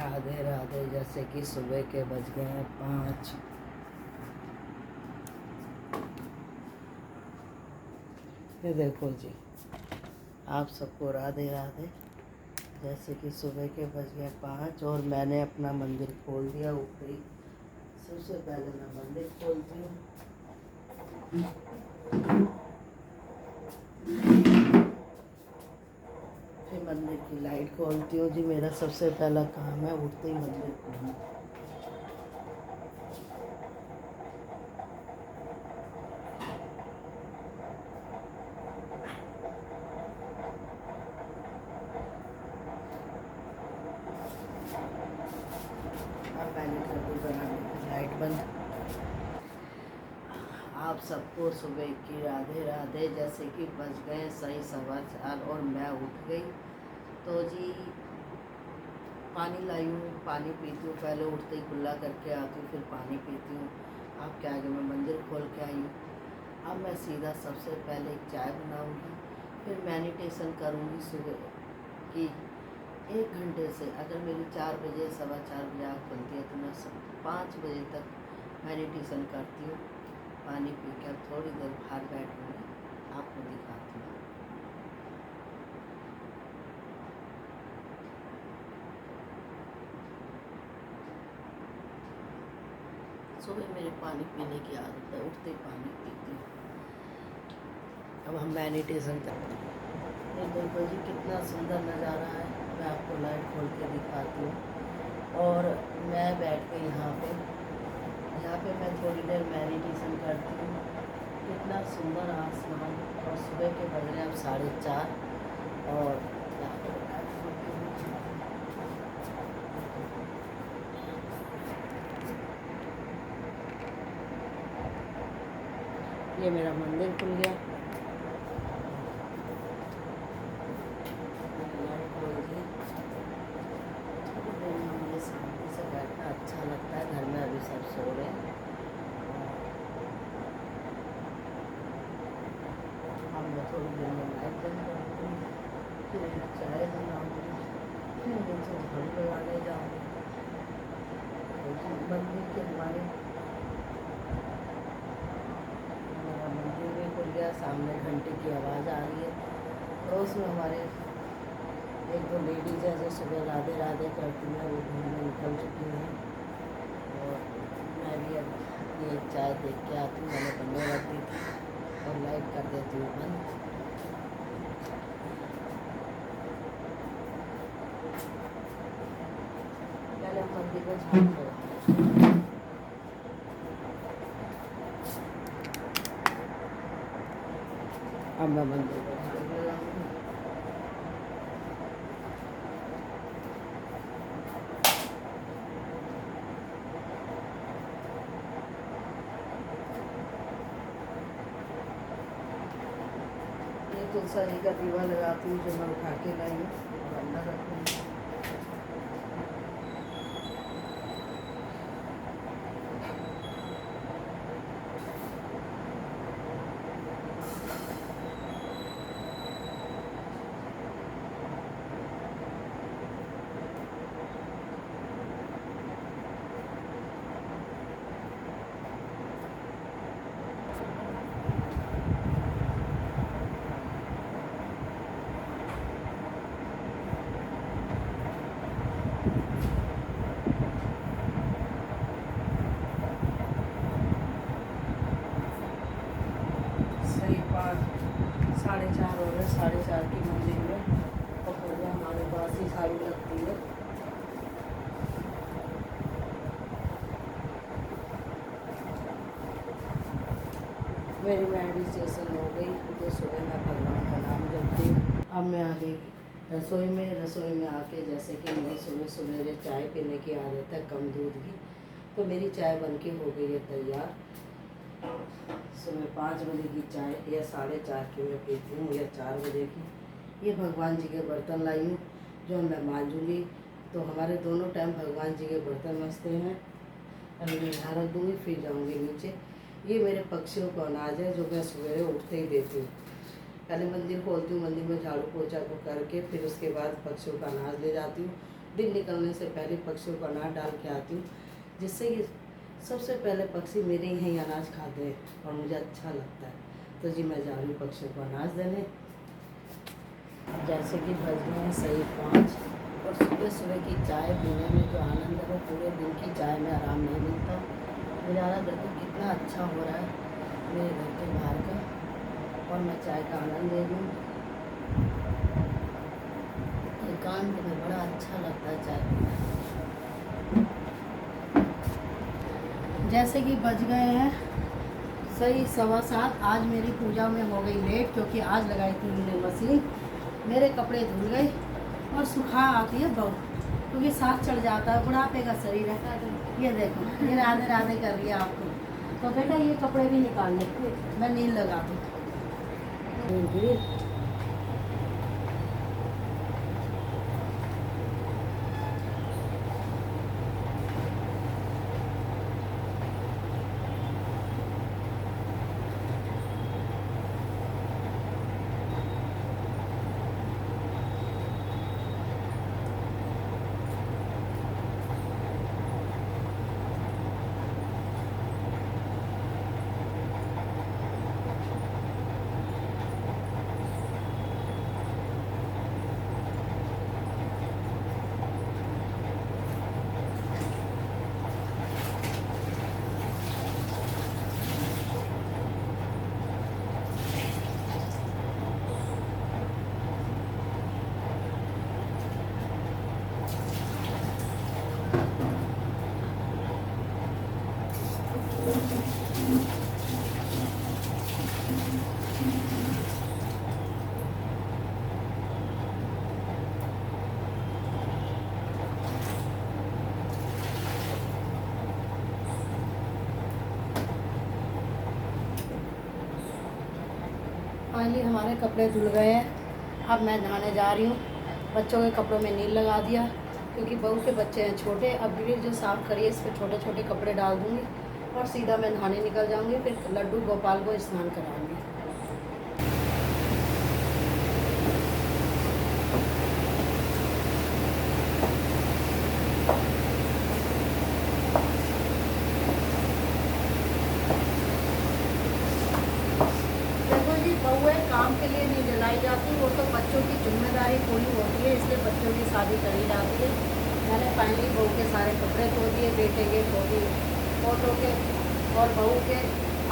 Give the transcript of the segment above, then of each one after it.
राधे राधे। जैसे कि सुबह के बज गए हैं 5। ये देखो जी, आप सबको राधे राधे। जैसे कि सुबह के बज गए 5 और मैंने अपना मंदिर खोल दिया। ऊपरी सबसे पहले मैं मंदिर खोलती हूँ। फिर मंदिर की लाइट खोलती हूँ जी। मेरा सबसे पहला काम है उठते ही मंदिर खोलना। अब मैंने कर दी बनाने की लाइट बंद। आप सबको सुबह की राधे राधे। जैसे कि बज गए सही 4:15 और मैं उठ गई। तो जी पानी लाई हूँ, पानी पीती हूँ। पहले उठते ही कुल्ला करके आती हूँ, फिर पानी पीती हूँ। आपके आगे मैं मंदिर खोल के आई हूँ। अब मैं सीधा सबसे पहले एक चाय बनाऊँगी, फिर मेडिटेशन करूँगी सुबह की 1 घंटे से। अगर मेरी 4 बजे 4:15 बजे आँख खुलती है तो मैं 5 बजे तक मेडिटेशन करती हूँ। पानी पी के अब थोड़ी देर बाहर बैठूँगी, आपको दिखाती हूँ। सुबह मेरे पानी पीने की आदत है, उठते ही पानी पीती हूँ। अब हम मेडिटेशन करते हैं। ये देखो जी कितना सुंदर नज़ारा है। मैं आपको लाइट खोल के दिखाती हूँ। और मैं बैठ के यहाँ पे मैं थोड़ी देर मेडिटेशन करती हूँ। कितना सुंदर आसमान। और सुबह के बज रहे अब 4:30 और ये मेरा मंदिर खुल गया। मुझे शांति से बैठना अच्छा लगता है। घर में अभी सब सो रहे हैं। अब मैं थोड़ी देर में लाइट बंद करूँगी, फिर चाय बनाऊँगी, फिर नीचे झाड़ू लगाने जाऊँगी। मंदिर के हमारे हमारा मंदिर भी खुल गया। सामने घंटे की आवाज़ आ रही है। पड़ोस में हमारे 1-2 लेडीज़ हैं जो सुबह राधे राधे करती हैं, वो घर में निकल चुकी हैं। और मैं भी अब ये चाय देख के आती हूँ। मैंने बनने रख दी थी और लाइट कर देती हूँ बंद। पहले हम मंदिर में झाड़ू लगाते हैं। अब मैं मंदिर में झाड़ू लगाऊंगी। ये तुलसी का दीवा लगाती हूँ जो मैं उठा के लाई हूँ और अंदर रखूँगी। सही 4:30 हो रहे। 4:30 की मंदिर में पकड़िया हमारे पास ही सारी लगती है। मेरी मेडिटेशन हो गई तो सुबह मैं भगवान का नाम जपती हूँ। अब मैं आ गई रसोई में आके जैसे कि मेरी सुबह सवेरे चाय पीने की आदत है कम दूध की, तो मेरी चाय बनके हो गई है तैयार। सुबह 5 बजे की चाय या 4:30 की मैं पीती हूँ या 4 बजे की। ये भगवान जी के बर्तन लाई हूँ जो मैं मांजूँगी। तो हमारे दोनों टाइम भगवान जी के बर्तन मसते हैं। अभी मैं यहाँ रख दूँगी, फिर जाऊँगी नीचे। ये मेरे पक्षियों का अनाज है जो मैं सवेरे उठते ही देती हूँ। पहले मंदिर खोलती हूँ, मंदिर में झाड़ू पोछा को करके फिर उसके बाद पक्षियों का अनाज ले जाती हूँ दिन निकलने से पहले पक्षियों को अनाज डाल के आती हूँ, जिससे कि सबसे पहले पक्षी मेरे ही अनाज खाते हैं और मुझे अच्छा लगता है। तो जी मैं जा रही हूँ पक्षियों को अनाज देने। जैसे कि बज गए हैं सही 5 और सुबह सुबह की चाय पीने में जो आनंद है वो पूरे दिन की चाय में आराम नहीं मिलता। नज़ारा देखो कितना अच्छा हो रहा है मेरे घर के बाहर का, और मैं चाय का आनंद ले लूँ। एकांत में बड़ा अच्छा लगता है चाय पीना। जैसे कि बज गए हैं सही 7:15। आज मेरी पूजा में हो गई लेट, क्योंकि आज लगाई थी मैंने मशीन। मेरे कपड़े धुल गए और सुखा आती है बहू, क्योंकि साथ चढ़ जाता है, बुढ़ापे का शरीर है। ये देखो ये राधे राधे कर रही है आपको, तो बेटा ये कपड़े भी निकाल ले, मैं नील लगा दूँ। फाइनली हमारे कपड़े धुल गए हैं। अब मैं नहाने जा रही हूँ। बच्चों के कपड़ों में नील लगा दिया, क्योंकि बहू के बच्चे हैं छोटे। अब भी जो साफ़ करिए इस पर छोटे छोटे कपड़े डाल दूँगी और सीधा मैं नहाने निकल जाऊँगी। फिर लड्डू गोपाल को स्नान कराऊँगी। बहुएं काम के लिए नहीं जलाई जाती, वो तो बच्चों की जिम्मेदारी पूरी होती है, इसलिए बच्चों की शादी करी जाती है। मैंने फाइनली बहू के सारे कपड़े धो दिए, बेटे के धो दिए, फोटो के और बहू के।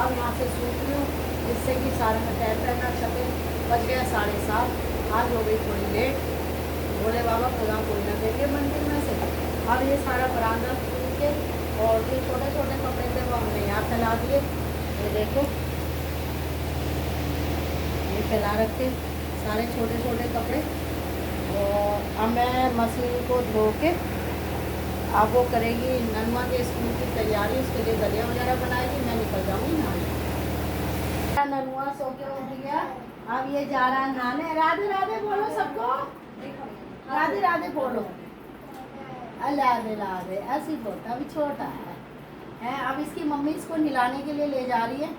अब यहाँ से सूख रही हूँ, जिससे कि सारे में टाइम पर ना छपे। बज गया 7:30। आज हो गई थोड़ी लेट। भोले बाबा खुदा कोई ना देंगे मंदिर में से। अब ये सारा बरामदा खोल के, और ये छोटे छोटे कपड़े थे वो हमने यहाँ फैला दिए। ये देखो फैला रखे सारे छोटे छोटे कपड़े। और अब मैं मशीन को धो के, अब वो करेगी नन्मा के स्कूल की तैयारी, उसके लिए दलिया वगैरह बनाएगी। मैं निकल जाऊँगी नहाने। नन्मा सो के उठ गया, अब ये जा रहा है नहाने। राधे राधे बोलो सबको, राधे राधे बोलो। राधे राधे ऐसी बोलता, अभी छोटा है। अब इसकी मम्मी इसको नहलाने के लिए ले जा रही है,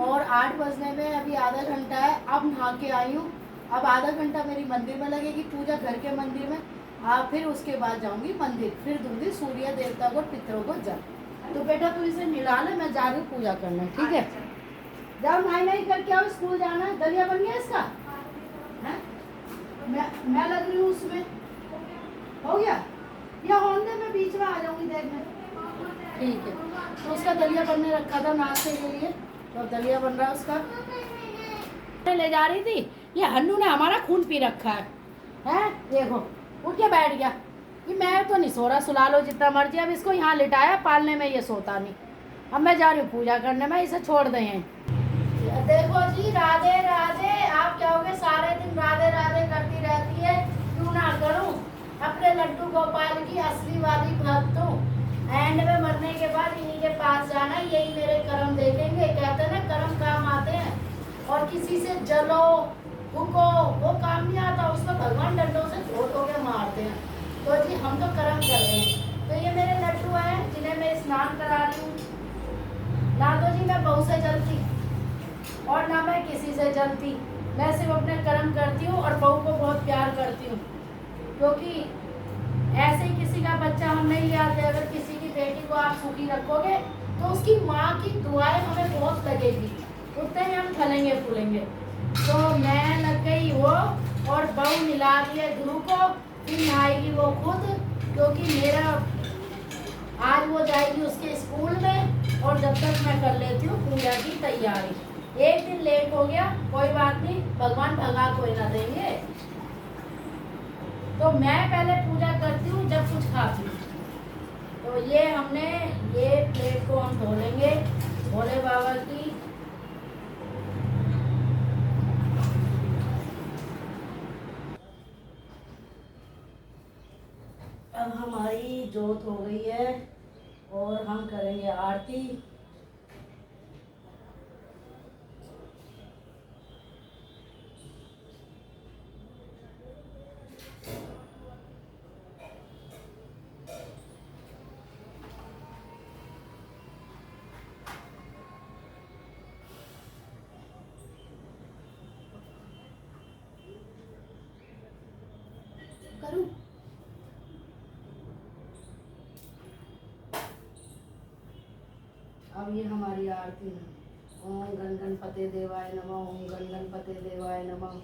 और 8 बजने में अभी आधा घंटा है। अब नहा के आई हूँ। अब आधा घंटा मेरी मंदिर में लगेगी पूजा, घर के मंदिर में। फिर उसके बाद जाऊँगी मंदिर, फिर दूंगी सूर्य देवता को, पितरों को जल। तो बेटा तू इसे नहला ले, मैं जा रही हूँ पूजा करने, ठीक है? जाओ नहीं करके आओ, स्कूल जाना है। दलिया बन गया इसका है? मैं लग रही हूँ उसमें, हो गया या होने में बीच में आ जाऊँगी देखने, ठीक है? तो उसका दलिया बनने रखा था नाश्ते के लिए, तो दलिया बन रहा है उसका। ले जा रही थी, ये हन्नू ने हमारा खून पी रखा है। देखो उठ के बैठ गया कि मैं तो नहीं सो रहा, सुला लो जितना मर्जी। अब इसको यहाँ लिटाया, पालने में ये सोता नहीं। अब मैं जा रही हूँ पूजा करने में, इसे छोड़ दें। देखो जी राधे राधे। आप क्या होगे, सारे दिन राधे राधे करती रहती है, क्यों ना करूँ? अपने लड्डू गोपाल की असली वाली भक्त हूँ। एंड में मरने के बाद इन्हीं के पास जाना, यही मेरे कर्म देखेंगे। कहते हैं ना कर्म काम आते हैं, और किसी से जलो भूको वो काम नहीं आता, उसमें भगवान डंडों से धो के मारते हैं। तो जी हम तो कर्म कर रहे हैं। तो ये मेरे लड्डू हैं जिन्हें मैं स्नान करा रही हूँ। ना तो जी मैं बहू से जलती और ना मैं किसी से जलती, मैं सिर्फ अपने कर्म करती हूँ और बहू को बहुत प्यार करती हूँ, क्योंकि ऐसे ही किसी का बच्चा हम नहीं ले आते, अगर किसी की बेटी को आप सुखी रखोगे तो उसकी माँ की दुआएं हमें बहुत लगेगी, उतने ही हम फलेंगे फूलेंगे। तो मैं लग गई वो, और बहू मिला दिए ध्रुव को, फिर नहाएगी वो खुद, क्योंकि मेरा आज वो जाएगी उसके स्कूल में, और जब तक मैं कर लेती हूँ पूजा की तैयारी। एक दिन लेट हो गया कोई बात नहीं, भगवान भगा कोई ना देंगे। तो मैं पहले पूजा करती हूँ जब कुछ खाती हूँ। तो ये हमने ये प्लेट को हम धो लेंगे भोले बाबा की। अब हमारी जोत हो गई है और हम करेंगे आरती। करूं? अब ये हमारी आरती है। ओम गण गणपते देवाय नमः, ओम गण गणपते देवाय नमः।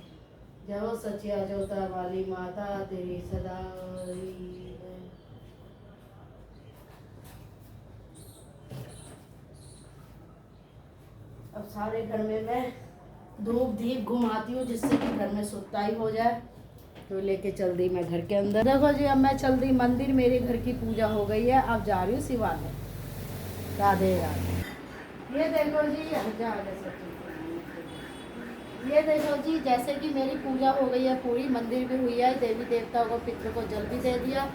जय हो सचिया जोता वाली माता तेरी सदा रही है। अब सारे घर में मैं धूप दीप घुमाती हूँ जिससे कि घर में सुताई हो जाए। तो लेके चल दी मैं घर के अंदर। देखो जी, अब मैं चल दी मंदिर, मेरे घर की पूजा हो गई है, अब जा रही हूँ शिवालय। राधे राधे। ये देखो जी, ये देखो जी, जैसे कि मेरी पूजा हो गई है पूरी, मंदिर भी हुई है, देवी देवता को पितरों को जल भी दे दिया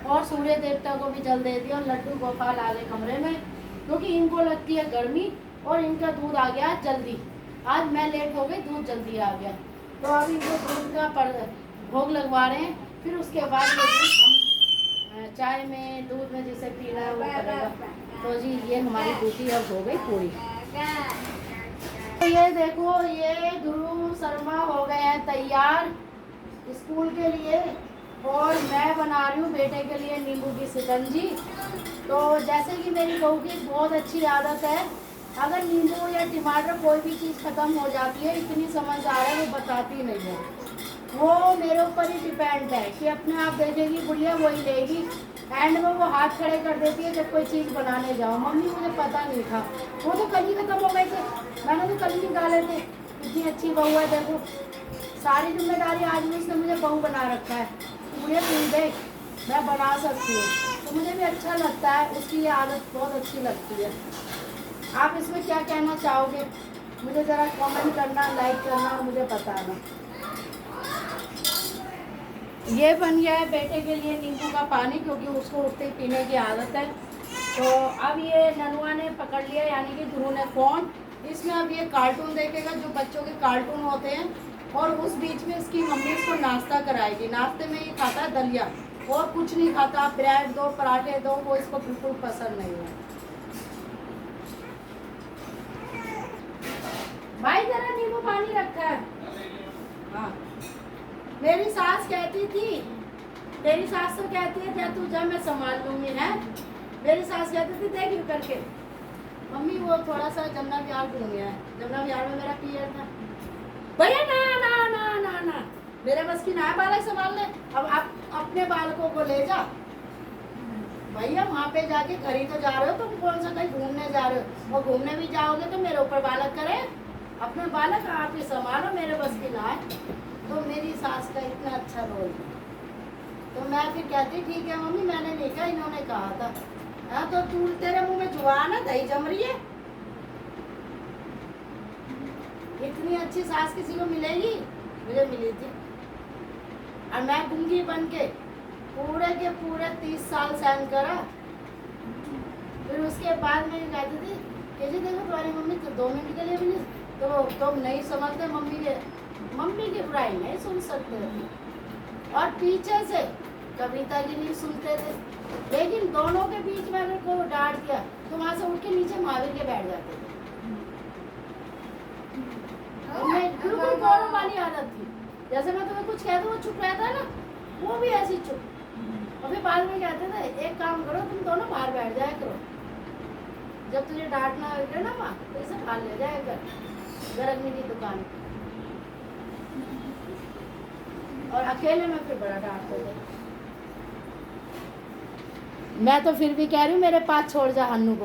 और सूर्य देवता को भी जल दे दिया, और लड्डू गोपाल आ गए कमरे में क्योंकि इनको लगती है गर्मी, और इनका दूध आ गया जल्दी। आज मैं लेट हो गई, दूध जल्दी आ गया, तो अब इनको दूध का भोग लगवा रहे हैं। फिर उसके बाद हम चाय में दूध में जिसे पीना है वो करेगा। तो जी ये हमारी ड्यूटी अब हो गई पूरी। तो ये देखो, ये ध्रुव शर्मा हो गए हैं तैयार स्कूल के लिए, और मैं बना रही हूँ बेटे के लिए नींबू की शिकंजी। तो जैसे कि मेरी बहू की बहुत अच्छी आदत है, अगर नींबू या टमाटर कोई भी चीज़ ख़त्म हो जाती है, इतनी समझदार है, वो बताती नहीं है, वो मेरे ऊपर ही डिपेंड है कि अपने आप देखेगी बुढ़िया वही लेगी। एंड में वो हाथ खड़े कर देती है जब कोई चीज़ बनाने जाओ, मम्मी मुझे पता नहीं था, वो तो कल ही खत्म हो गए थे, मैंने तो कल ही निकाले थे। इतनी अच्छी बहू है, देखो सारी जिम्मेदारी आज भी उसने मुझे बहू बना रखा है। मुझे तुम देख, मैं बना सकती हूँ, तो मुझे भी अच्छा लगता है, उसकी ये आदत बहुत अच्छी लगती है। आप इसमें क्या कहना चाहोगे, मुझे ज़रा कमेंट करना, लाइक करना और मुझे बताना। ये बन गया है बेटे के लिए नींबू का पानी, क्योंकि उसको उठते ही पीने की आदत है। तो अब ये ननुआ ने पकड़ लिया, यानी कि ध्रुव ने फ़ोन, इसमें अब ये कार्टून देखेगा जो बच्चों के कार्टून होते हैं, और उस बीच में इसकी मम्मी इसको नाश्ता कराएगी। नाश्ते में ये खाता है दलिया, और कुछ नहीं खाता, ब्रेड दो पराठे दो, वो इसको बिल्कुल पसंद नहीं है। भाई जरा नींबू पानी रखा है। हाँ, मेरी सास कहती थी, तेरी सास तो कहती है जा तू जा मैं संभाल लूंगी, है। मेरी सास कहती थी देख यू करके, मम्मी वो थोड़ा सा जमुना विहार घूम गया है, जमुना विहार में मेरा पीरियड था। भैया ना ना ना ना ना, मेरे बस की ना है बालक संभालने। अब आप अपने बालकों को ले जा भैया, वहाँ पे जाके घर ही तो जा रहे हो, तुम कौन सा कहीं घूमने जा रहे हो, और घूमने भी जाओगे तो मेरे ऊपर बालक करे, अपने बालक आप ही संभालो, मेरे बस की ना है। तो मेरी सास का इतना अच्छा रोल है, तो मैं फिर कहती ठीक है मम्मी, मैंने नहीं कहा, इन्होंने कहा था। हाँ तो तू, तेरे मुंह में जुबान है, दही जम रही है। इतनी अच्छी सास किसी को मिलेगी, मुझे मिली थी, और मैं गूंगी बन के पूरे 30 साल सहन करा। फिर उसके बाद मैं कहती थी कि जी देखो तुम्हारी मम्मी तो 2 मिनट के लिए भी नहीं, तो तुम नहीं समझते, मम्मी की बुराई नहीं सुन सकते। और पीछे से कविता की नहीं सुनते थे, लेकिन दोनों के बीच में अगर कोई डांट दिया तो वहां से उठ के नीचे महावीर के बैठ जाते थे। बिल्कुल गौरव वाली आदत थी, जैसे मैं तुम्हें कुछ कहता हूँ चुप रहता है ना, वो भी ऐसी चुप। और फिर बाद में कहते थे एक काम करो तुम दोनों बाहर बैठ जाया करो, जब तुझे डांटना होगा ना माँ तो इसे बाहर ले जाया कर गर्मी की दुकान, और अकेले में फिर बड़ा डांटते थे। मैं तो फिर भी कह रही हूँ मेरे पास छोड़ जा हन्नू को।